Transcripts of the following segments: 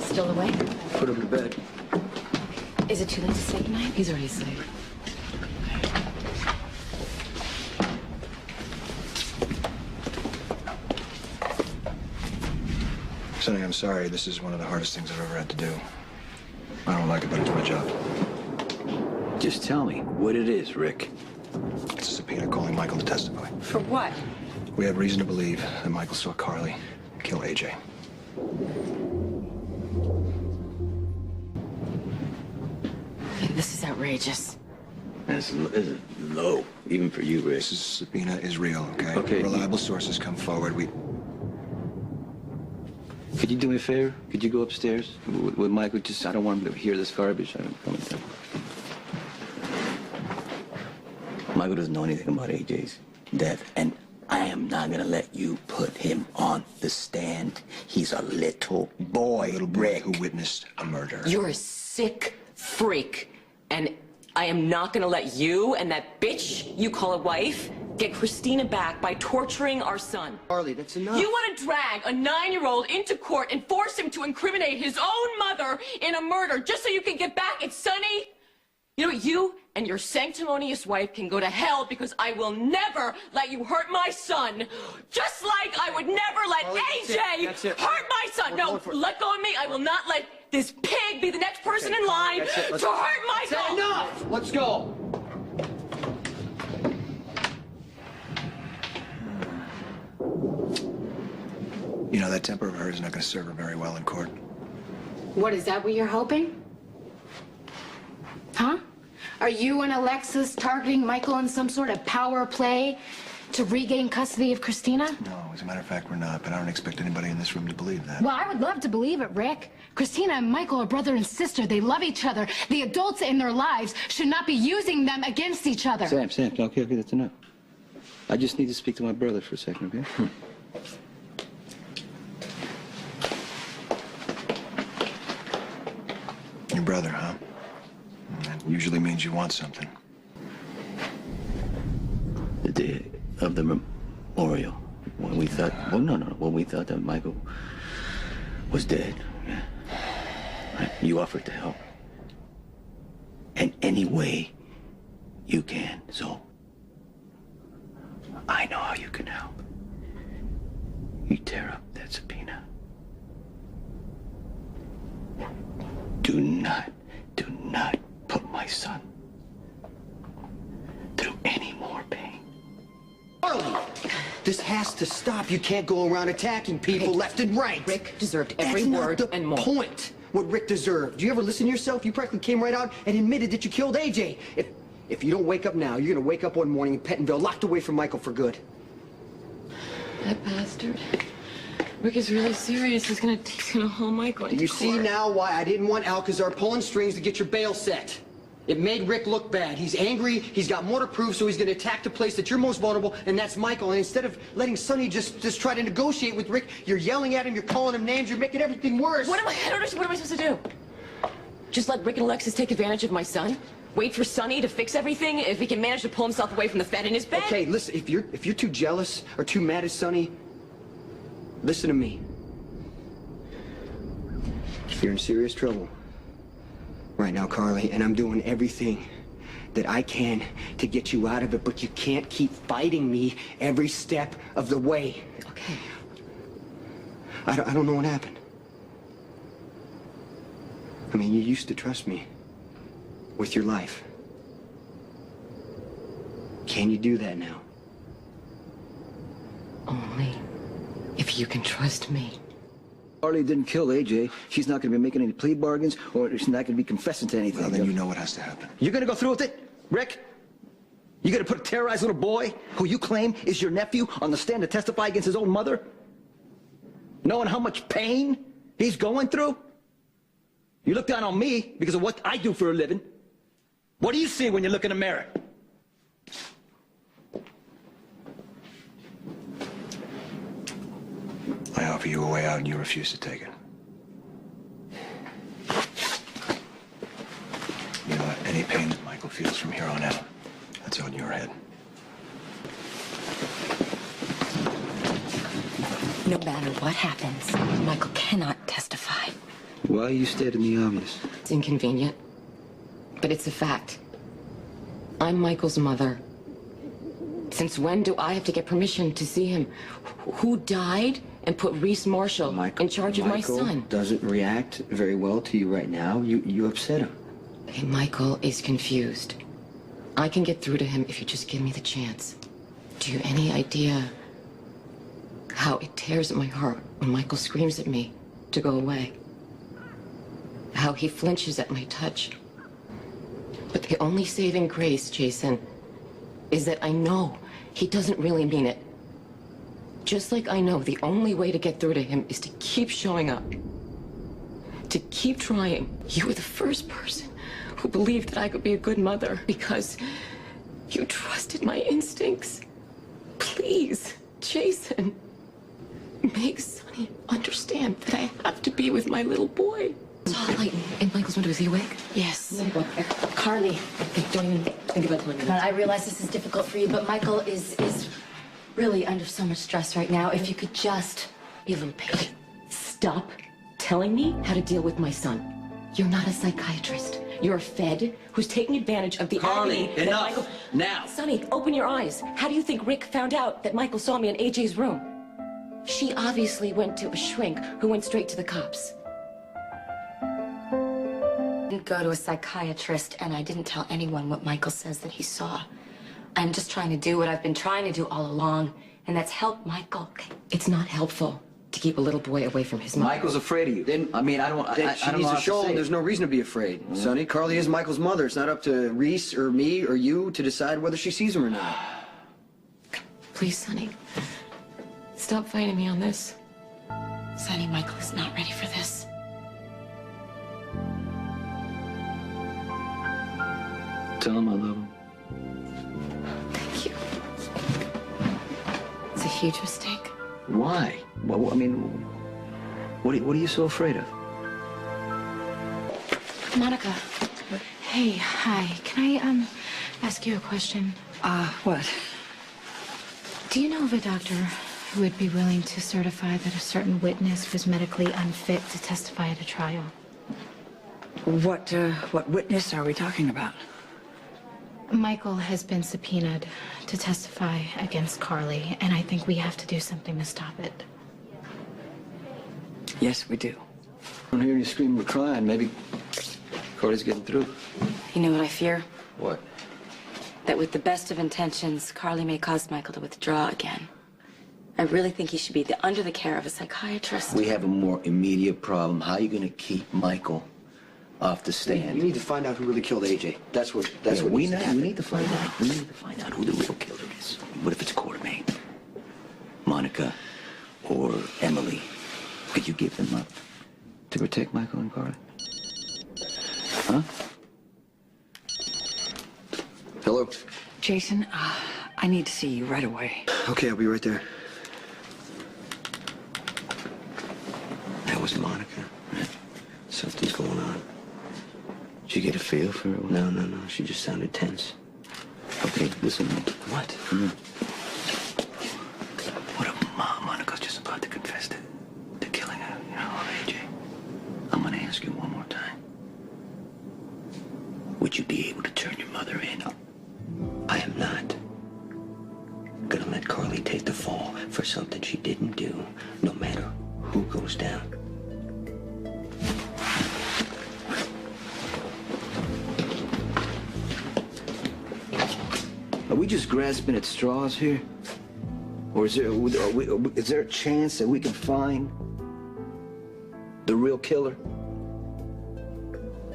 Still awake? Put him to bed. Is it too late to say goodnight? He's already asleep. Sonny, I'm sorry. This is one of the hardest things I've ever had to do. I don't like it, but it's my job. Just tell me what it is, Rick. It's a subpoena calling Michael to testify. For what? We have reason to believe that Michael saw Carly kill AJ. This is outrageous. That's low, even for you, Rick. This subpoena is real, okay? Okay. Reliable sources come forward. Could you do me a favor? Could you go upstairs with Michael? Just, I don't want him to hear this garbage. Michael doesn't know anything about AJ's death, and I am not gonna let you put him on the stand. He's a little boy, Rick, who witnessed a murder. You're a sick freak, and I am not gonna let you and that bitch you call a wife get Christina back by torturing our son. Carly, that's enough. You want to drag a 9-year-old into court and force him to incriminate his own mother in a murder just so you can get back at Sonny? You know what? You and your sanctimonious wife can go to hell because I will never let you hurt my son. Just like I would never let AJ hurt my son. No, let go of me. I will not let this pig be the next person in line to hurt Michael. Enough! Let's go. You know, that temper of hers is not going to serve her very well in court. What, is that what you're hoping? Huh? Are you and Alexis targeting Michael in some sort of power play to regain custody of Christina? No, as a matter of fact, we're not, but I don't expect anybody in this room to believe that. Well, I would love to believe it, Rick. Christina and Michael are brother and sister. They love each other. The adults in their lives should not be using them against each other. Sam, okay, that's enough. I just need to speak to my brother for a second, okay? Your brother, huh? That usually means you want something. The day of the memorial, when we thought, well, no, when we thought that Michael was dead, yeah. Right? You offered to help. In any way you can, so I know how you can help. You tear up that subpoena. Do not put my son through any more pain. Carly, this has to stop. You can't go around attacking people left and right. Rick deserved every word and more. That's not the point. What Rick deserved. Do you ever listen to yourself? You practically came right out and admitted that you killed AJ. If you don't wake up now, you're gonna wake up one morning in Pettonville, locked away from Michael for good. That bastard. Rick is really serious. He's gonna haul Michael into Do you court. see now why I didn't want Alcazar pulling strings to get your bail set? It made Rick look bad. He's angry, he's got more to prove, so he's gonna attack the place that you're most vulnerable, and that's Michael. And instead of letting Sonny just try to negotiate with Rick, you're yelling at him, you're calling him names, you're making everything worse. What am I supposed to do? Just let Rick and Alexis take advantage of my son? Wait for Sonny to fix everything if he can manage to pull himself away from the Fed in his bed? Okay, listen, if you're too jealous or too mad at Sonny, listen to me. You're in serious trouble right now, Carly, and I'm doing everything that I can to get you out of it, but you can't keep fighting me every step of the way. Okay. I don't know what happened. I mean, you used to trust me with your life. Can you do that now? Only if you can trust me. Carly didn't kill AJ. She's not going to be making any plea bargains, or she's not going to be confessing to anything. Well, then you know what has to happen. You're going to go through with it, Rick? You're going to put a terrorized little boy, who you claim is your nephew, on the stand to testify against his own mother? Knowing how much pain he's going through? You look down on me because of what I do for a living. What do you see when you look in the mirror? I offer you a way out and you refuse to take it. You know what? Any pain that Michael feels from here on out, that's on your head. No matter what happens, Michael cannot testify. Well, Why are you stating the obvious? It's inconvenient, but it's a fact. I'm Michael's mother. Since when do I have to get permission to see him? Who died and put Reese Marshall in charge of my son? Michael doesn't react very well to you right now. You upset him. Hey, Michael is confused. I can get through to him if you just give me the chance. Do you have any idea how it tears at my heart when Michael screams at me to go away? How he flinches at my touch. But the only saving grace, Jason, is that I know he doesn't really mean it. Just like I know the only way to get through to him is to keep showing up. To keep trying. You were the first person who believed that I could be a good mother because you trusted my instincts. Please, Jason, make Sonny understand that I have to be with my little boy. It's all light in Michael's window. Is he awake? Yes. Carly, don't even think about telling me Come on, that. I realize this is difficult for you, but Michael is really under so much stress right now. If you could just be a little patient. Stop telling me how to deal with my son. You're not a psychiatrist. You're a Fed who's taking advantage of the Carly, agony that enough. Michael... Now. Sonny, open your eyes. How do you think Rick found out that Michael saw me in AJ's room? She obviously went to a shrink who went straight to the cops. I didn't go to a psychiatrist, and I didn't tell anyone what Michael says that he saw. I'm just trying to do what I've been trying to do all along, and that's help Michael. It's not helpful to keep a little boy away from his mother. Michael's afraid of you. Then, I mean, I don't She know needs how to to show say him it. there's no reason to be afraid. Sonny, Carly is Michael's mother. It's not up to Reese or me or you to decide whether she sees him or not. Please, Sonny, stop fighting me on this. Sonny, Michael is not ready for this. Tell him I love him. Thank you. It's a huge mistake. Why? Well, I mean, what are you so afraid of? Monica. Hey, hi. Can I, ask you a question? What? Do you know of a doctor who would be willing to certify that a certain witness was medically unfit to testify at a trial? What witness are we talking about? Michael has been subpoenaed to testify against Carly, and I think we have to do something to stop it. Yes, we do. I'm hearing you screaming or crying. Maybe Carly's getting through. You know what I fear? What? That with the best of intentions, Carly may cause Michael to withdraw again. I really think he should be under the care of a psychiatrist. We have a more immediate problem. How are you going to keep Michael off the You stand? need to find out who really killed AJ. That's what we needs to happen. need to find out. We need to find out who the real killer is. What if it's Quartermain, Monica, or Emily? Could you give them up to protect Michael and Carly? Huh? Hello? Jason, I need to see you right away. Okay, I'll be right there. That was Monica. Right? Something's going on. Did you get a feel for her? No. She just sounded tense. Okay, listen to me. What? What if Monica's just about to confess to killing her, of AJ? I'm gonna ask you one more time. Would you be able to turn your mother in? I am not gonna let Carly take the fall for something she didn't do, no matter who goes down. Are we just grasping at straws here? Or is there a chance that we can find the real killer?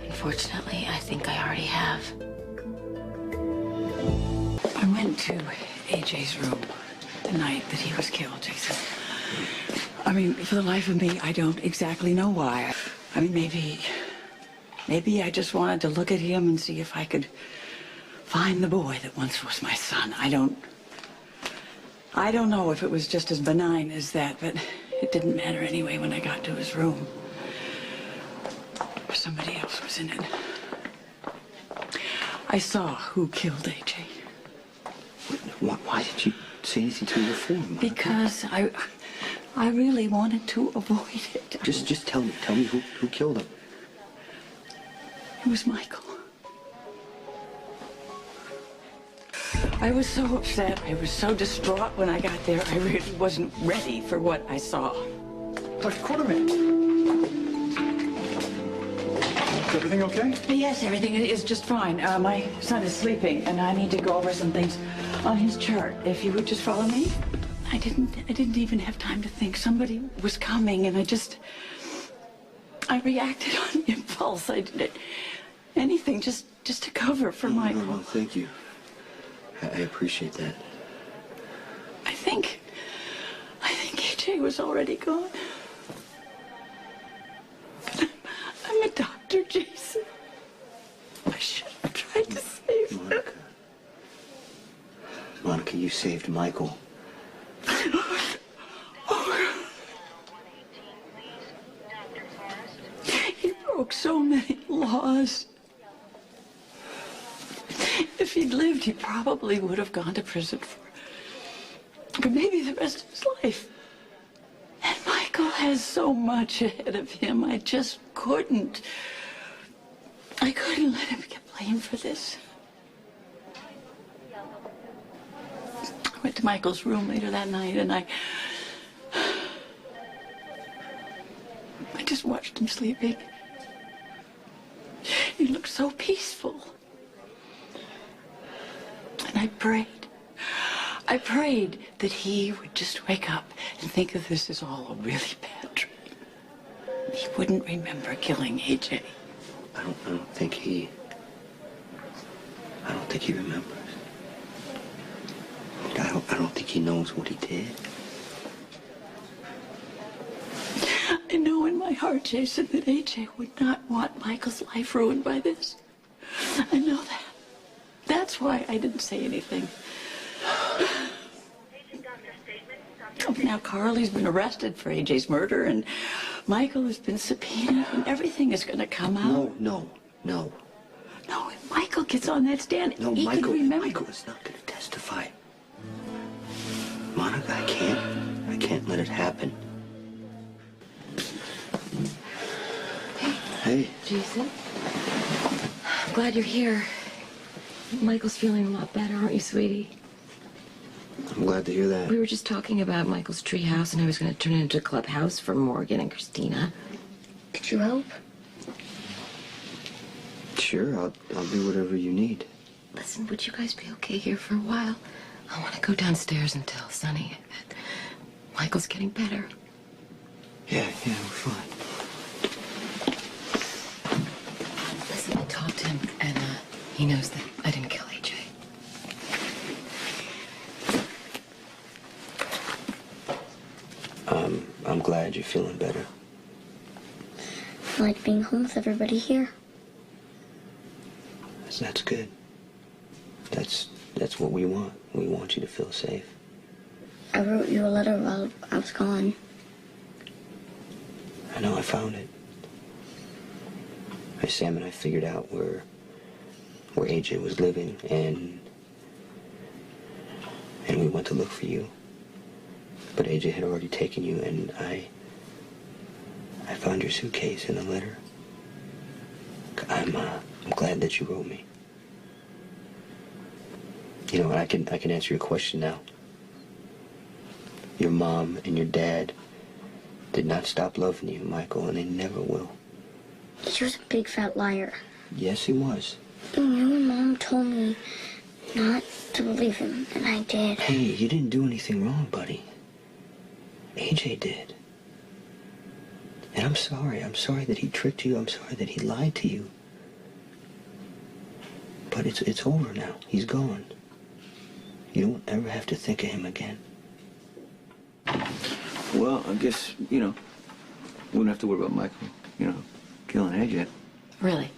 Unfortunately, I think I already have. I went to AJ's room the night that he was killed, Jason. I mean, for the life of me, I don't exactly know why. I mean, maybe I just wanted to look at him and see if I could find the boy that once was my son. I don't know if it was just as benign as that, but it didn't matter anyway when I got to his room. Somebody else was in it. I saw who killed AJ. Why did you say anything to me before, Monica? Because I really wanted to avoid it. Just tell me who killed him. It was Michael. I was so upset. I was so distraught when I got there. I really wasn't ready for what I saw. Dr. Quarterman. Is everything okay? Yes, everything is just fine. My son is sleeping, and I need to go over some things on his chart. If you would just follow me. I didn't even have time to think. Somebody was coming, and I reacted on impulse. I did anything just to cover for Michael. No, thank you. I appreciate that. I think AJ was already gone. I'm a doctor, Jason. I should have tried to save him. Monica, you saved Michael. He broke so many laws. If he'd lived, he probably would have gone to prison for maybe the rest of his life. And Michael has so much ahead of him. I just couldn't. I couldn't let him get blamed for this. I went to Michael's room later that night, and I just watched him sleeping. He looked so peaceful. And I prayed that he would just wake up and think that this is all a really bad dream. He wouldn't remember killing AJ. I don't think he remembers. I don't think he knows what he did. I know in my heart, Jason, that AJ would not want Michael's life ruined by this. I know that. That's why I didn't say anything. Now Carly's been arrested for AJ's murder, and Michael has been subpoenaed, and everything is going to come out. No. No, if Michael gets on that stand, he can remember. Michael is not going to testify. Monica, I can't let it happen. Hey. Jason, I'm glad you're here. Michael's feeling a lot better, aren't you, sweetie? I'm glad to hear that. We were just talking about Michael's treehouse, and I was going to turn it into a clubhouse for Morgan and Christina. Could you help? Sure, I'll do whatever you need. Listen, would you guys be okay here for a while? I want to go downstairs and tell Sonny that Michael's getting better. Yeah, we're fine. Listen, I talked to him, and he knows that I didn't kill AJ. I'm glad you're feeling better. I like being home with everybody here. That's good. That's what we want. We want you to feel safe. I wrote you a letter while I was gone. I know, I found it. Sam and I figured out where AJ was living, and we went to look for you. But AJ had already taken you, and I found your suitcase in the letter. I'm glad that you wrote me. You know, I can answer your question now. Your mom and your dad did not stop loving you, Michael, and they never will. He was a big fat liar. Yes, he was. You and Mom told me not to believe him, and I did. Hey, you didn't do anything wrong, buddy. AJ did. And I'm sorry. I'm sorry that he tricked you. I'm sorry that he lied to you. But it's over now. He's gone. You don't ever have to think of him again. Well, I guess, we don't have to worry about Michael, killing AJ. Really?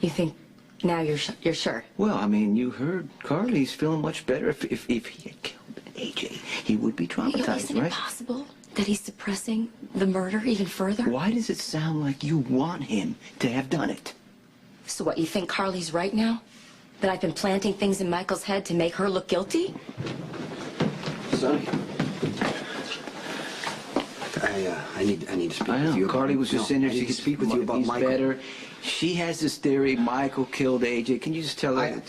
You think now you're sure? Well, I mean, you heard Carly's feeling much better. If he had killed AJ, he would be traumatized, Isn't it possible that he's suppressing the murder even further? Why does it sound like you want him to have done it? So what, you think Carly's right now? That I've been planting things in Michael's head to make her look guilty? Sonny. I need to speak I with know. you. Carly was just in there. I need She to could speak with you about he's Michael. better. She has this theory Michael killed AJ. Can you just tell her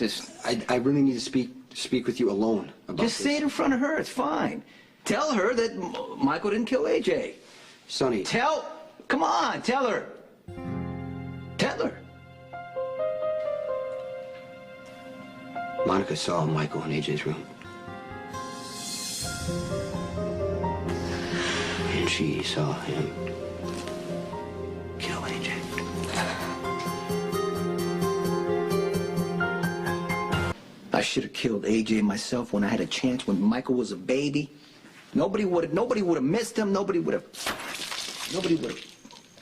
I really need to speak with you alone about Just this. say it in front of her. It's fine. Tell her that Michael didn't kill AJ. Sonny. Come on, tell her. Tell her. Monica saw Michael in AJ's room. And she saw him kill AJ. I should have killed AJ myself when I had a chance, when Michael was a baby. Nobody would have missed him. Nobody would have.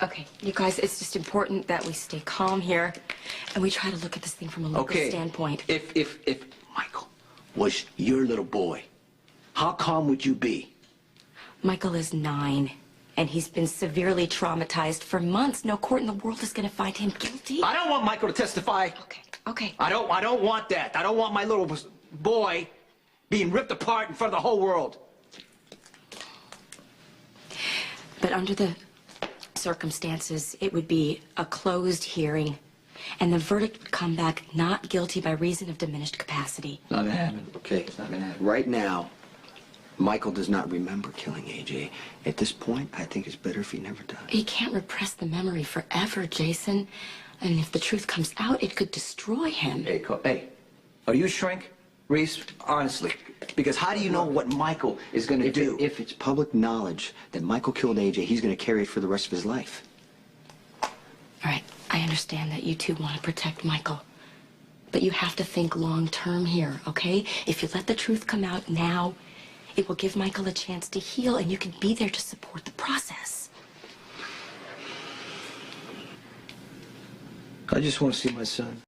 Okay, you guys, it's just important that we stay calm here and we try to look at this thing from a legal standpoint. If Michael was your little boy, how calm would you be? Michael is 9, and he's been severely traumatized for months. No court in the world is going to find him guilty. I don't want Michael to testify. Okay. I don't want that. I don't want my little boy being ripped apart in front of the whole world. But under the circumstances, it would be a closed hearing, and the verdict would come back not guilty by reason of diminished capacity. Not gonna happen. Okay. It's not gonna happen. Right now, Michael does not remember killing AJ. At this point, I think it's better if he never does. He can't repress the memory forever, Jason. And if the truth comes out, it could destroy him. Hey, are you a shrink, Reese? Honestly, because how do you know what Michael is gonna do? If it's public knowledge that Michael killed AJ, he's going to carry it for the rest of his life. All right, I understand that you two want to protect Michael. But you have to think long term here, okay? If you let the truth come out now, it will give Michael a chance to heal, and you can be there to support the process. I just want to see my son.